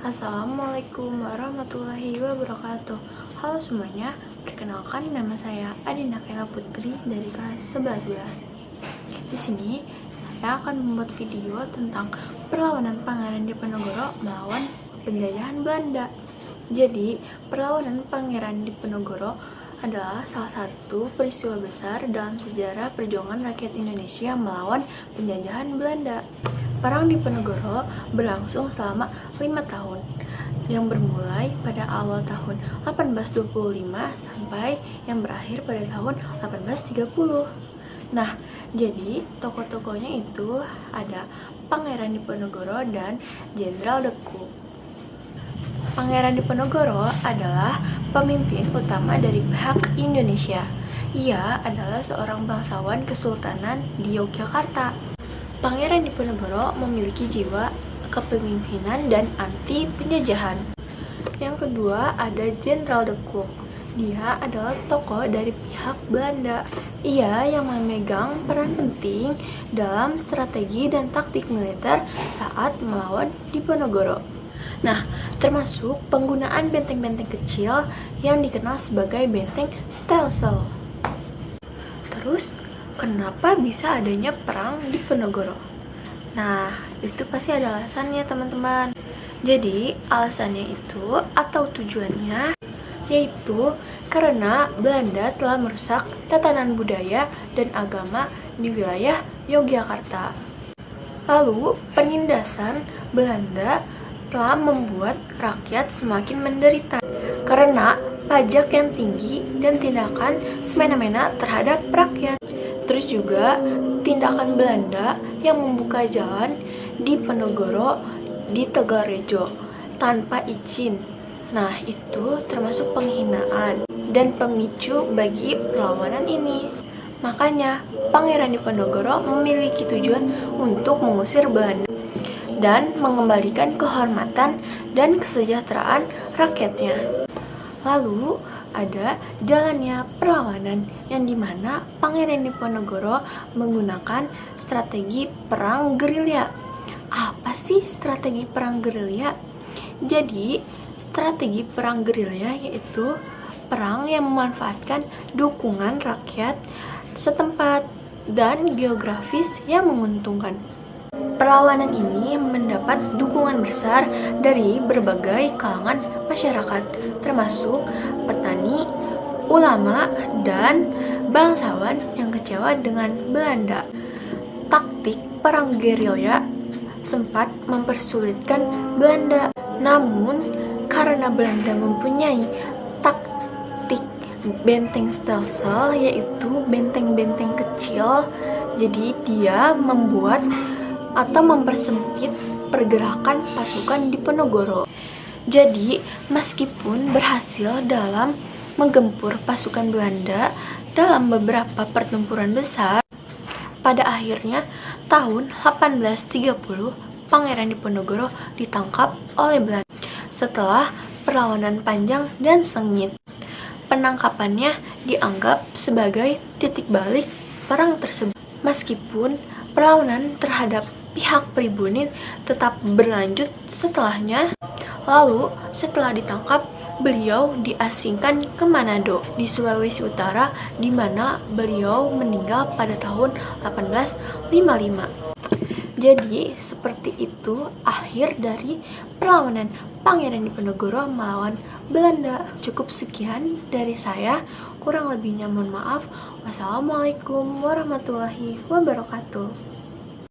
Assalamualaikum warahmatullahi wabarakatuh. Halo semuanya, perkenalkan nama saya Adinda Kayla Putri dari kelas 11. Di sini saya akan membuat video tentang perlawanan Pangeran Diponegoro melawan penjajahan Belanda. Jadi, perlawanan Pangeran Diponegoro adalah salah satu peristiwa besar dalam sejarah perjuangan rakyat Indonesia melawan penjajahan Belanda. Perang Diponegoro berlangsung selama 5 tahun, yang bermulai pada awal tahun 1825 sampai yang berakhir pada tahun 1830. Nah, jadi tokoh-tokohnya itu ada Pangeran Diponegoro dan Jenderal De Cook. Pangeran Diponegoro adalah pemimpin utama dari pihak Indonesia. Ia adalah seorang bangsawan Kesultanan di Yogyakarta. Pangeran Diponegoro memiliki jiwa kepemimpinan dan anti penjajahan. Yang kedua ada Jenderal De Cook. Dia adalah tokoh dari pihak Belanda. Ia yang memegang peran penting dalam strategi dan taktik militer saat melawan Diponegoro. Nah, termasuk penggunaan benteng-benteng kecil yang dikenal sebagai benteng stelsel. Terus, kenapa bisa adanya perang Diponegoro? Nah, itu pasti ada alasannya, teman-teman. Jadi, alasannya itu atau tujuannya yaitu karena Belanda telah merusak tatanan budaya dan agama di wilayah Yogyakarta. Lalu, penindasan Belanda telah membuat rakyat semakin menderita karena pajak yang tinggi dan tindakan semena-mena terhadap rakyat. Terus juga tindakan Belanda yang membuka jalan Diponegoro di Tegalrejo tanpa izin. Nah, itu termasuk penghinaan dan pemicu bagi perlawanan ini. Makanya, Pangeran Diponegoro memiliki tujuan untuk mengusir Belanda dan mengembalikan kehormatan dan kesejahteraan rakyatnya. Lalu ada jalannya perlawanan yang dimana Pangeran Diponegoro menggunakan strategi perang gerilya. Apa sih strategi perang gerilya? Jadi, strategi perang gerilya yaitu perang yang memanfaatkan dukungan rakyat setempat dan geografis yang menguntungkan. Perlawanan ini mendapat dukungan besar dari berbagai kalangan masyarakat, termasuk petani, ulama, dan bangsawan yang kecewa dengan Belanda. Taktik perang gerilya sempat mempersulitkan Belanda, namun karena Belanda mempunyai taktik benteng stelsel, yaitu benteng-benteng kecil, jadi dia membuat atau mempersempit pergerakan pasukan Diponegoro. Jadi, meskipun berhasil dalam menggempur pasukan Belanda dalam beberapa pertempuran besar, pada akhirnya tahun 1830 Pangeran Diponegoro ditangkap oleh Belanda setelah perlawanan panjang dan sengit. Penangkapannya dianggap sebagai titik balik perang tersebut. Meskipun perlawanan terhadap pihak pribumi tetap berlanjut setelahnya. Lalu, setelah ditangkap, beliau diasingkan ke Manado di Sulawesi Utara, di mana beliau meninggal pada tahun 1855. Jadi, seperti itu akhir dari perlawanan Pangeran Diponegoro melawan Belanda. Cukup sekian dari saya, kurang lebihnya mohon maaf. Wassalamualaikum warahmatullahi wabarakatuh.